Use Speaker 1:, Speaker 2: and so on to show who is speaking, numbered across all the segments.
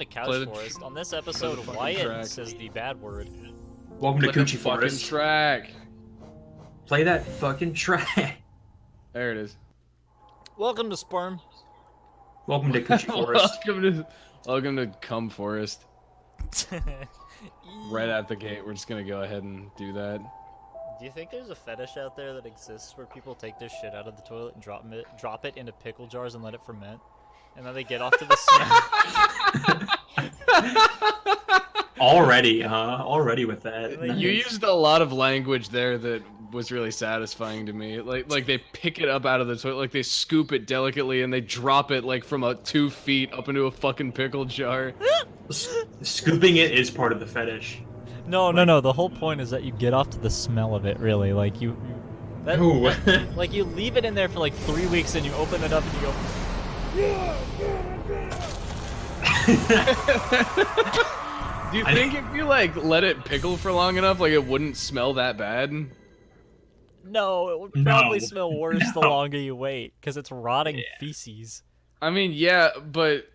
Speaker 1: to Couch Forest. On this episode, Wyatt says the bad word.
Speaker 2: Welcome to Coochie Forest.
Speaker 3: Track.
Speaker 2: Play that fucking track.
Speaker 3: There it is.
Speaker 1: Welcome to Sperm.
Speaker 2: Welcome to Coochie Forest.
Speaker 3: welcome to Cum Forest. Right out the gate, we're just gonna go ahead and do that.
Speaker 1: Do you think there's a fetish out there that exists where people take their shit out of the toilet and drop it into pickle jars and let it ferment? And then they get off to the smell.
Speaker 2: Already, already with that.
Speaker 3: You used a lot of language there that was really satisfying to me. Like they pick it up out of the toilet, like they scoop it delicately and they drop it like from 2 feet up into a fucking pickle jar.
Speaker 2: Scooping it is part of the fetish.
Speaker 1: No. The whole point is that you get off to the smell of it. Really, like like you leave it in there for like 3 weeks and you open it up and you go.
Speaker 3: Do you think if you like let it pickle for long enough, like it wouldn't smell that bad?
Speaker 1: No, it would probably smell worse the longer you wait, because it's rotting feces.
Speaker 3: I mean, yeah, but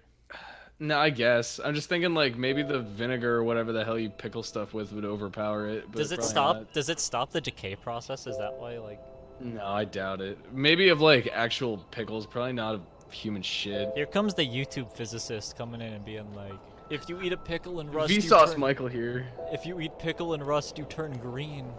Speaker 3: no, I guess I'm just thinking like maybe the vinegar or whatever the hell you pickle stuff with would overpower it. But
Speaker 1: does it stop? Not. Does it stop the decay process? Is that why like?
Speaker 3: No, I doubt it. Maybe of like actual pickles, probably not of human shit.
Speaker 1: Here comes the YouTube physicist coming in and being like, if you eat a pickle and rust,
Speaker 3: Vsauce Michael here.
Speaker 1: If you eat pickle and rust, you turn green.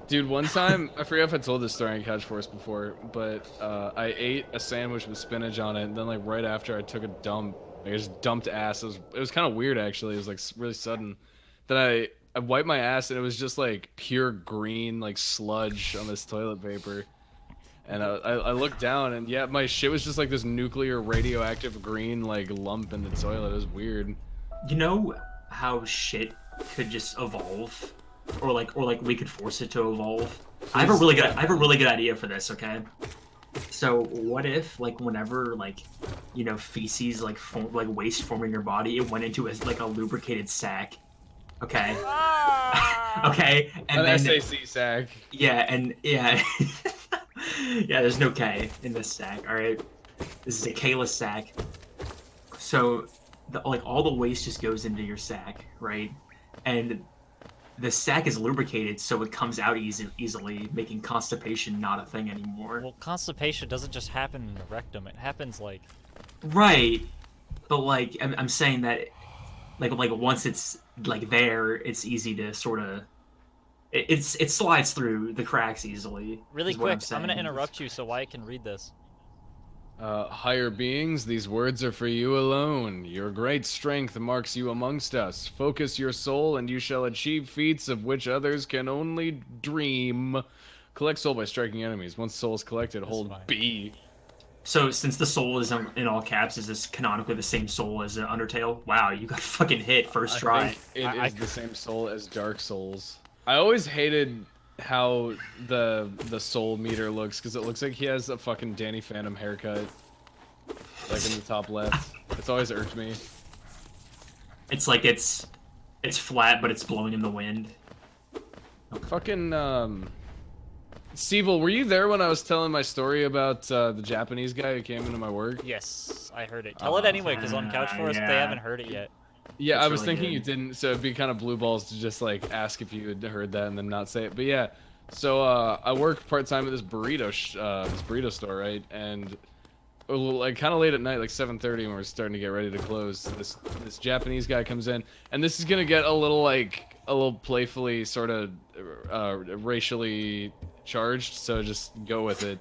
Speaker 3: Dude, one time, I forget if I told this story on Couch Force before, but I ate a sandwich with spinach on it, and then like right after I took a dump, like, I just dumped ass. It was kind of weird actually. It was like really sudden. Then I wiped my ass and it was just like pure green like sludge on this toilet paper. And I looked down and yeah, my shit was just like this nuclear radioactive green like lump in the toilet. It was weird.
Speaker 2: You know how shit could just evolve, or like we could force it to evolve. I have a really good idea for this. Okay, so what if like whenever like feces like waste form in your body, it went into like a lubricated sack. Okay. Okay, and
Speaker 3: an
Speaker 2: then
Speaker 3: SAC sack.
Speaker 2: Yeah, and yeah. Yeah, there's no K in this sack. All right, this is a K-less sack. So, all the waste just goes into your sack, right? And the sack is lubricated, so it comes out easily, making constipation not a thing anymore.
Speaker 1: Well, constipation doesn't just happen in the rectum; it happens like.
Speaker 2: Right, but like I'm saying that, like once it's like there, it's easy to sort of. It slides through the cracks easily.
Speaker 1: Really quick, I'm gonna interrupt you so Wyatt can read this.
Speaker 3: Higher beings, these words are for you alone. Your great strength marks you amongst us. Focus your soul and you shall achieve feats of which others can only dream. Collect soul by striking enemies. Once soul is collected, hold B.
Speaker 2: So since the soul is in all caps, is this canonically the same soul as Undertale? Wow, you got fucking hit first try.
Speaker 3: It is the same soul as Dark Souls. I always hated how the soul meter looks, because it looks like he has a fucking Danny Phantom haircut, like in the top left. It's always irked me.
Speaker 2: It's like it's flat, but it's blowing in the wind.
Speaker 3: Okay. Fucking Seevil, were you there when I was telling my story about the Japanese guy who came into my work?
Speaker 1: Yes, I heard it. Tell it anyway, because on Couch Forest they haven't heard it yet.
Speaker 3: Yeah,
Speaker 2: That's
Speaker 3: I was
Speaker 2: really
Speaker 3: thinking
Speaker 2: good.
Speaker 3: you didn't, so it'd be kind of blue balls to just like ask if you had heard that and then not say it. But yeah, so I work part time at this burrito store, right? And like kind of late at night, like 7:30, when we're starting to get ready to close, this Japanese guy comes in, and this is gonna get a little playfully sort of racially charged, so just go with it.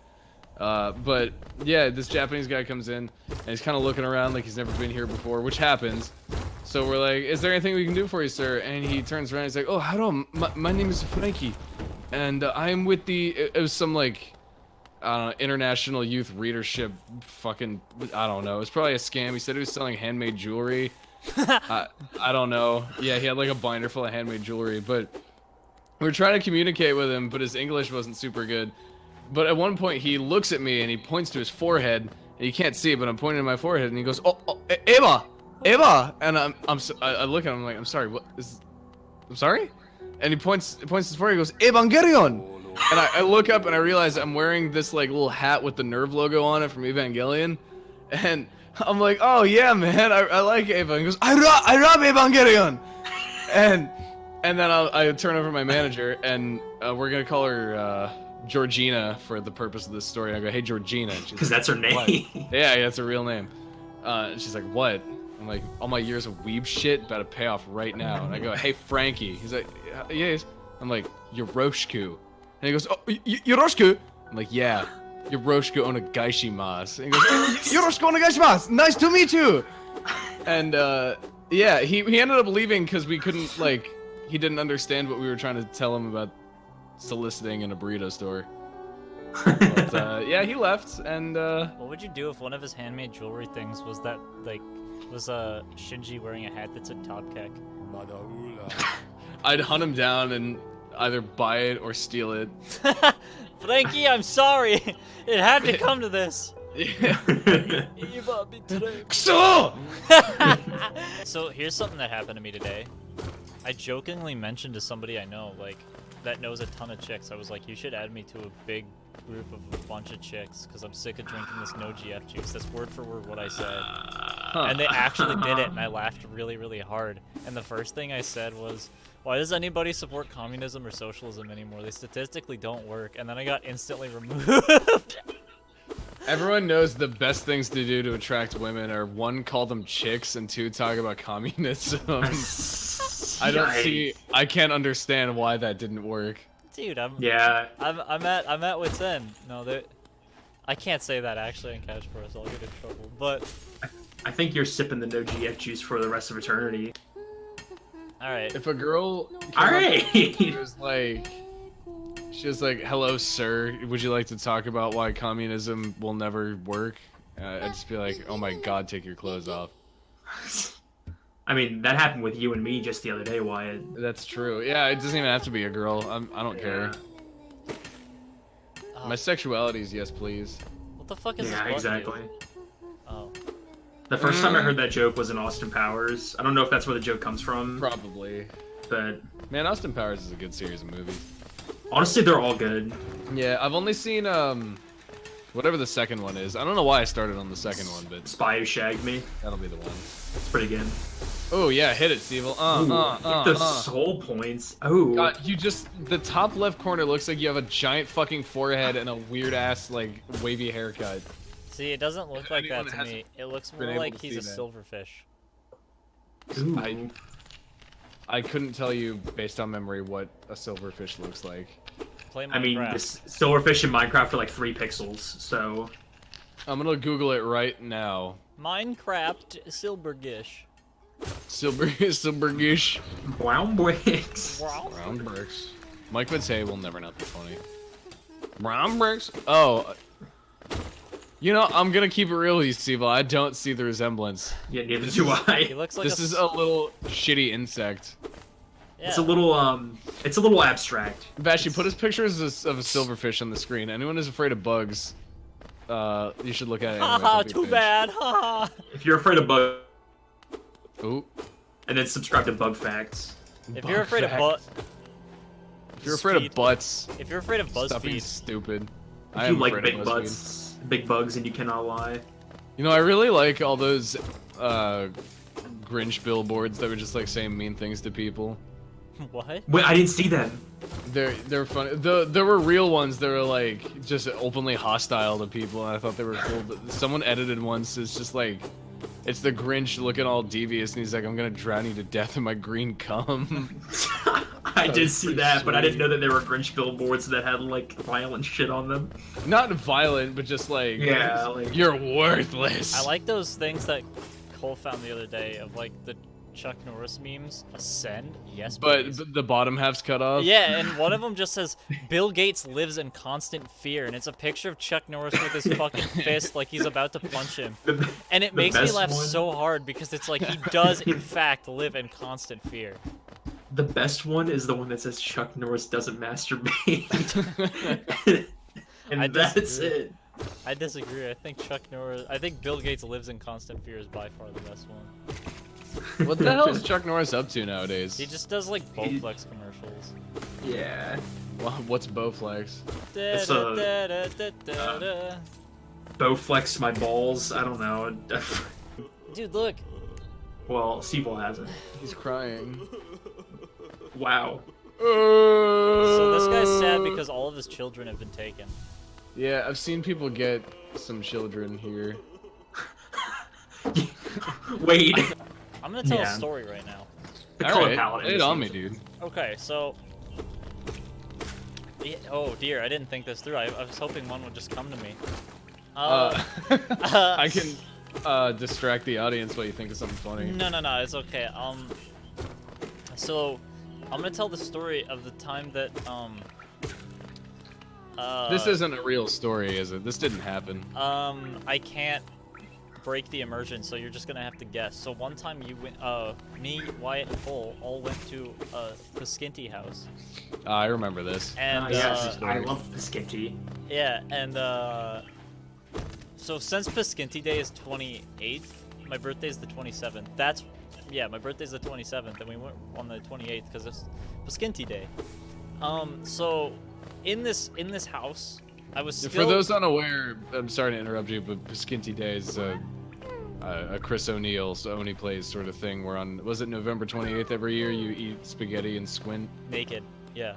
Speaker 3: But yeah, this Japanese guy comes in and he's kind of looking around like he's never been here before, which happens. So we're like, is there anything we can do for you, sir? And he turns around and he's like, oh, hello, my name is Frankie, and I'm with it was some like, I don't know, international youth readership fucking, I don't know. It was probably a scam. He said he was selling handmade jewelry. I don't know. Yeah, he had like a binder full of handmade jewelry, but we were trying to communicate with him, but his English wasn't super good. But at one point, he looks at me and he points to his forehead, and you can't see it, but I'm pointing to my forehead, and he goes, "Oh, Eva," and I look at him like, "I'm sorry, I'm sorry," and he points his forehead, he goes, "Evangelion," and I look up and I realize I'm wearing this like little hat with the Nerve logo on it from Evangelion, And I'm like, oh yeah, man, I like Ava. And he goes, I love Evangelion. And then I turn over to my manager, and we're gonna call her Georgina for the purpose of this story. I go, hey Georgina,
Speaker 2: because that's her name.
Speaker 3: what? Yeah, that's her real name. And she's like, what? I'm like, all my years of weeb shit about to pay off right now. And I go, hey Frankie. He's like, yes. I'm like, Yoroshku. And he goes, oh, Yoroshku? I'm like, yeah, Yoroshku onegaishimasu. And he goes, Yoroshku onegaishimasu. Nice to meet you. And yeah, he ended up leaving because we couldn't, like, he didn't understand what we were trying to tell him about soliciting in a burrito store. But yeah, he left, and
Speaker 1: What would you do if one of his handmade jewelry things was that, like, was Shinji wearing a hat that said Top Kek?
Speaker 3: I'd hunt him down and either buy it or steal it.
Speaker 1: Frankie, I'm sorry. It had to come to this.
Speaker 3: Yeah.
Speaker 1: So here's something that happened to me today. I jokingly mentioned to somebody I know, like, that knows a ton of chicks. I was like, you should add me to a big group of a bunch of chicks because I'm sick of drinking this no GF juice. That's word for word what I said. And they actually did it, and I laughed really, really hard. And the first thing I said was, why does anybody support communism or socialism anymore? They statistically don't work. And then I got instantly removed.
Speaker 3: Everyone knows the best things to do to attract women are, one, call them chicks, and two, talk about communism. I can't understand why that didn't work.
Speaker 1: Dude, I'm at wit's end. No, I can't say that actually on Catch Force. I'll get in trouble. But
Speaker 2: I think you're sipping the no GF juice for the rest of eternity.
Speaker 1: all right.
Speaker 3: If a girl she was like, hello sir, would you like to talk about why communism will never work? I'd just be like, oh my god, take your clothes off.
Speaker 2: I mean, that happened with you and me just the other day, Wyatt.
Speaker 3: That's true. Yeah, it doesn't even have to be a girl. I don't care. My sexuality is yes, please.
Speaker 1: What the fuck is this?
Speaker 2: Yeah, exactly.
Speaker 1: Oh.
Speaker 2: The first time I heard that joke was in Austin Powers. I don't know if that's where the joke comes from.
Speaker 3: Probably.
Speaker 2: But
Speaker 3: man, Austin Powers is a good series of movies.
Speaker 2: Honestly, they're all good.
Speaker 3: Yeah, I've only seen whatever the second one is. I don't know why I started on the second one, but
Speaker 2: Spy Who Shagged Me.
Speaker 3: that'll be the one.
Speaker 2: It's pretty good.
Speaker 3: Oh yeah, hit it, Seevil.
Speaker 2: The soul points. Oh.
Speaker 3: God, the top left corner looks like you have a giant fucking forehead and a weird ass like wavy haircut.
Speaker 1: See, it doesn't look like that to me. It looks more like he's a silverfish.
Speaker 2: Ooh.
Speaker 3: I couldn't tell you based on memory what a silverfish looks like.
Speaker 1: Play Minecraft.
Speaker 2: I mean, this silverfish in Minecraft are like 3 pixels, so.
Speaker 3: I'm gonna Google it right now.
Speaker 1: Minecraft Silbergish.
Speaker 3: Silbergish.
Speaker 2: Brown bricks.
Speaker 3: Brown bricks. Mike would say will never not be funny. Brown bricks? Oh. You know, I'm gonna keep it real with you, Seevil. I don't see the resemblance.
Speaker 2: Yeah, neither do I.
Speaker 1: He looks like
Speaker 3: This is a little shitty insect.
Speaker 1: Yeah.
Speaker 2: It's a little abstract.
Speaker 3: Vashi, put his pictures of a silverfish on the screen. Anyone who's afraid of bugs, you should look at it.
Speaker 1: Haha, too bad. Haha.
Speaker 2: If you're afraid of bugs,
Speaker 3: Ooh.
Speaker 2: and then subscribe to Bug Facts.
Speaker 1: If you're afraid of butts.
Speaker 3: If you're afraid of butts.
Speaker 1: If you're afraid of
Speaker 3: Stop being
Speaker 1: BuzzFeed.
Speaker 3: stupid.
Speaker 2: If you like big butts, big bugs, and you cannot lie.
Speaker 3: You know, I really like all those Grinch billboards that were just like saying mean things to people.
Speaker 1: What?
Speaker 2: Wait, I didn't see them.
Speaker 3: They're funny. There were real ones that were like just openly hostile to people, and I thought they were cool. But someone edited once. It's just like, it's the Grinch looking all devious, and he's like, "I'm gonna drown you to death in my green cum."
Speaker 2: I did see that, but I didn't know that there were Grinch billboards that had like violent shit on them.
Speaker 3: Not violent, but just like,
Speaker 2: yeah, like,
Speaker 3: you're worthless.
Speaker 1: I like those things that Cole found the other day of like the Chuck Norris memes. Ascend, yes, please.
Speaker 3: But the bottom half's cut off.
Speaker 1: Yeah, and one of them just says, Bill Gates lives in constant fear, and it's a picture of Chuck Norris with his fucking fist like he's about to punch him. And it makes me laugh so hard because it's like he does, in fact, live in constant fear.
Speaker 2: The best one is the one that says Chuck Norris doesn't masturbate. and that's it.
Speaker 1: I disagree. I think Bill Gates lives in constant fear is by far the best one.
Speaker 3: What the hell is Chuck Norris up to nowadays?
Speaker 1: He just does like Bowflex commercials.
Speaker 2: Yeah.
Speaker 3: Well, what's Bowflex?
Speaker 2: It's Bowflex my balls. I don't know.
Speaker 1: Dude, look.
Speaker 2: Well, Seevil has it.
Speaker 3: He's crying.
Speaker 2: Wow.
Speaker 1: So this guy's sad because all of his children have been taken.
Speaker 3: Yeah, I've seen people get some children here.
Speaker 2: Wait.
Speaker 1: I'm gonna tell
Speaker 2: Yeah.
Speaker 1: a story right now.
Speaker 2: The
Speaker 3: All
Speaker 2: color
Speaker 3: right,
Speaker 2: palette.
Speaker 3: lay it on me, dude.
Speaker 1: Okay, so... Yeah, oh dear, I didn't think this through. I was hoping one would just come to me.
Speaker 3: I can distract the audience while you think of something funny.
Speaker 1: No, it's okay. So, I'm gonna tell the story of the time that,
Speaker 3: This isn't a real story, is it? This didn't happen.
Speaker 1: I can't break the immersion, so you're just gonna have to guess. So one time you went, me, Wyatt, and Cole all went to, the Skinty house.
Speaker 3: I remember this.
Speaker 1: And,
Speaker 2: yes, I love Skitty.
Speaker 1: yeah, and, so since Paskinty Day is 28th, my birthday's the 27th. Yeah, my birthday's the 27th, and we went on the 28th because it's Paskinty Day. So in this house, I was still...
Speaker 3: For those unaware, I'm sorry to interrupt you, but Paskinty Day is a Chris O'Neill, so Oni Plays sort of thing. Where on, was it November 28th every year you eat spaghetti and squint?
Speaker 1: Naked, yeah.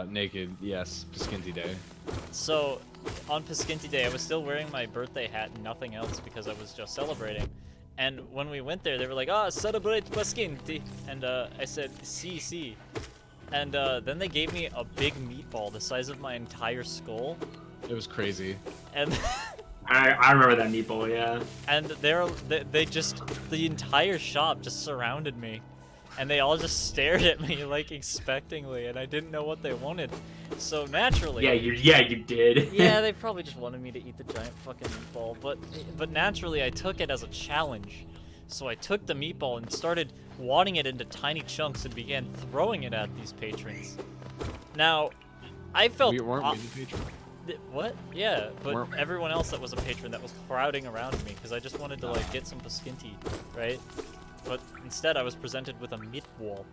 Speaker 3: Naked, yes, Paskinty Day.
Speaker 1: So, on Paskinty Day, I was still wearing my birthday hat and nothing else because I was just celebrating. And when we went there, they were like, celebrate Paskinty. And I said, si. And then they gave me a big meatball the size of my entire skull.
Speaker 3: It was crazy.
Speaker 1: And
Speaker 2: I remember that meatball, yeah.
Speaker 1: and they just, the entire shop just surrounded me. And they all just stared at me like expectingly, and I didn't know what they wanted. So naturally,
Speaker 2: Yeah, you did.
Speaker 1: yeah, they probably just wanted me to eat the giant fucking meatball, but naturally I took it as a challenge. So I took the meatball and started wadding it into tiny chunks and began throwing it at these patrons. Now, I felt
Speaker 3: Weren't we the patron?
Speaker 1: what? Yeah, but
Speaker 3: Weren't we?
Speaker 1: everyone else that was a patron that was crowding around me because I just wanted to like get some paskinti, right? But instead I was presented with a meatball,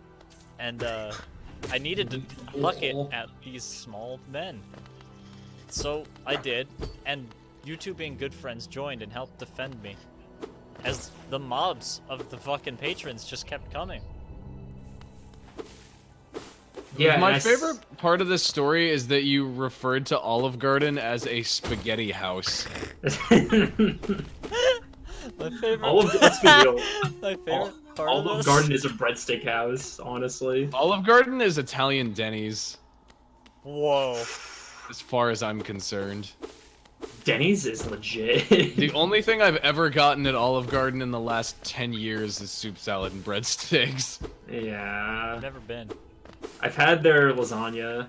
Speaker 1: and I needed to huck it at these small men. So I did, and you two being good friends joined and helped defend me, as the mobs of the fucking patrons just kept coming.
Speaker 2: Yeah,
Speaker 3: My favorite part of this story is that you referred to Olive Garden as a spaghetti house.
Speaker 1: My favorite.
Speaker 2: Let's be real.
Speaker 1: My favorite part of
Speaker 2: Olive
Speaker 1: this.
Speaker 2: Garden is a breadstick house, honestly.
Speaker 3: Olive Garden is Italian Denny's,
Speaker 1: Whoa.
Speaker 3: as far as I'm concerned.
Speaker 2: Denny's is legit.
Speaker 3: The only thing I've ever gotten at Olive Garden in the last 10 years is soup salad and breadsticks.
Speaker 2: Yeah.
Speaker 1: Never been.
Speaker 2: I've had their lasagna.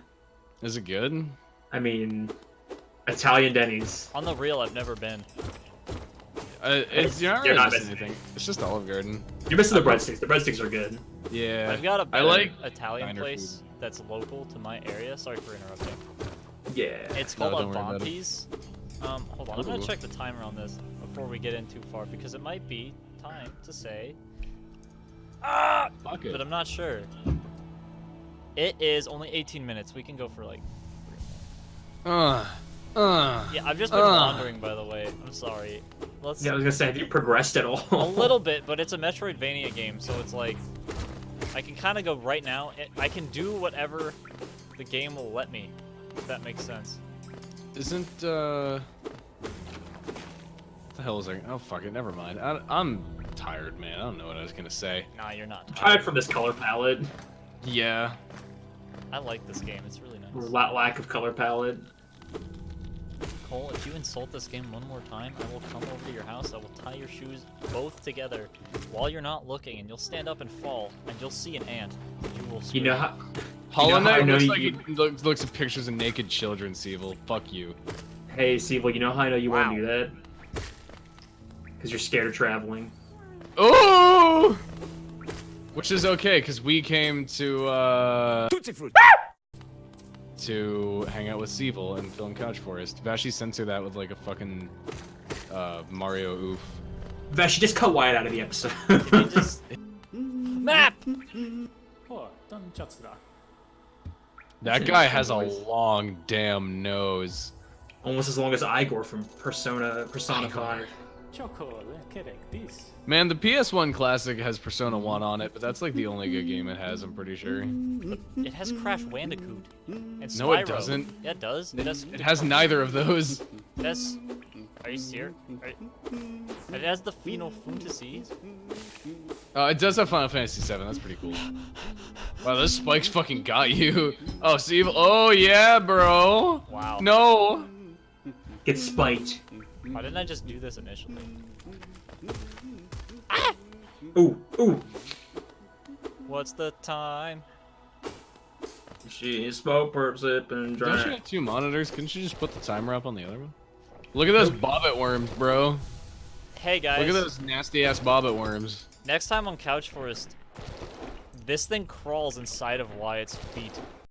Speaker 3: Is it good?
Speaker 2: I mean, Italian Denny's.
Speaker 1: On the real, I've never been.
Speaker 3: You're not
Speaker 2: You're
Speaker 3: really
Speaker 2: not
Speaker 3: missing
Speaker 2: missing
Speaker 3: anything. It's just Olive Garden.
Speaker 2: You're missing the breadsticks. The breadsticks are good.
Speaker 3: Yeah.
Speaker 1: I've got a
Speaker 3: I
Speaker 1: better
Speaker 3: like
Speaker 1: Italian
Speaker 3: diner
Speaker 1: place that's local to my area. Sorry for interrupting.
Speaker 2: Yeah.
Speaker 1: It's
Speaker 3: No,
Speaker 1: called
Speaker 3: don't worry about it.
Speaker 1: Avanti's. Hold on, I'm
Speaker 3: Ooh.
Speaker 1: gonna check the timer on this before we get in too far because it might be time to say.
Speaker 3: Fuck it.
Speaker 1: But I'm not sure. It is only 18 minutes. We can go for like. Yeah, I've just been wandering, by the way. I'm sorry. Let's.
Speaker 2: Yeah, I was gonna say, have you progressed at all?
Speaker 1: A little bit, but it's a Metroidvania game, so it's like I can kind of go right now. I can do whatever the game will let me, if that makes sense.
Speaker 3: Isn't, what the hell was I? Oh, fuck it. Never mind. I'm tired, man. I don't know what I was gonna say.
Speaker 1: Nah, you're not.
Speaker 2: Tried from this color palette.
Speaker 3: Yeah.
Speaker 1: I like this game. It's really nice.
Speaker 2: Lack of color palette.
Speaker 1: Cole, if you insult this game one more time, I will come over to your house. I will tie your shoes both together while you're not looking, and you'll stand up and fall, and you'll see an ant. And you will
Speaker 2: You
Speaker 1: scream.
Speaker 2: know how?
Speaker 3: Hollow
Speaker 2: how I
Speaker 3: Knight
Speaker 2: know
Speaker 3: looks
Speaker 2: you-
Speaker 3: like he looks at pictures of naked children, Seevil. Fuck you.
Speaker 2: Hey, Seevil, you know how I know you
Speaker 1: Wow.
Speaker 2: won't do that? Because you're scared of traveling.
Speaker 3: Oh! Which is okay, because we came to, to hang out with Seevil and film Couch Forest. Vashi censor that with like a fucking, Mario oof.
Speaker 2: Vash, you just cut Wyatt out of the episode.
Speaker 1: You just... Map!
Speaker 3: That guy has a long damn nose.
Speaker 2: Almost as long as Igor from Persona 5.
Speaker 3: Man, the PS1 Classic has Persona 1 on it, but that's like the only good game it has, I'm pretty sure.
Speaker 1: But it has Crash Bandicoot and Spyro.
Speaker 3: No, it doesn't.
Speaker 1: Yeah, it does.
Speaker 3: It has neither of those.
Speaker 1: That's. Are you serious? It has the Final Fantasy.
Speaker 3: It does have Final Fantasy 7. That's pretty cool. Wow, those spikes fucking got you. Oh, Seevil. Oh yeah, bro.
Speaker 1: Wow.
Speaker 3: No.
Speaker 2: Get spiked.
Speaker 1: Why didn't I just do this initially?
Speaker 2: Ooh, ooh.
Speaker 1: What's the time?
Speaker 2: She smoke, burp, sip, and
Speaker 3: Don't you
Speaker 2: drink.
Speaker 3: have 2 monitors? Couldn't you just put the timer up on the other one? Look at those bobbit worms, bro.
Speaker 1: Hey guys.
Speaker 3: Look at those nasty ass bobbit worms.
Speaker 1: Next time on Couch Forest, this thing crawls inside of Wyatt's feet.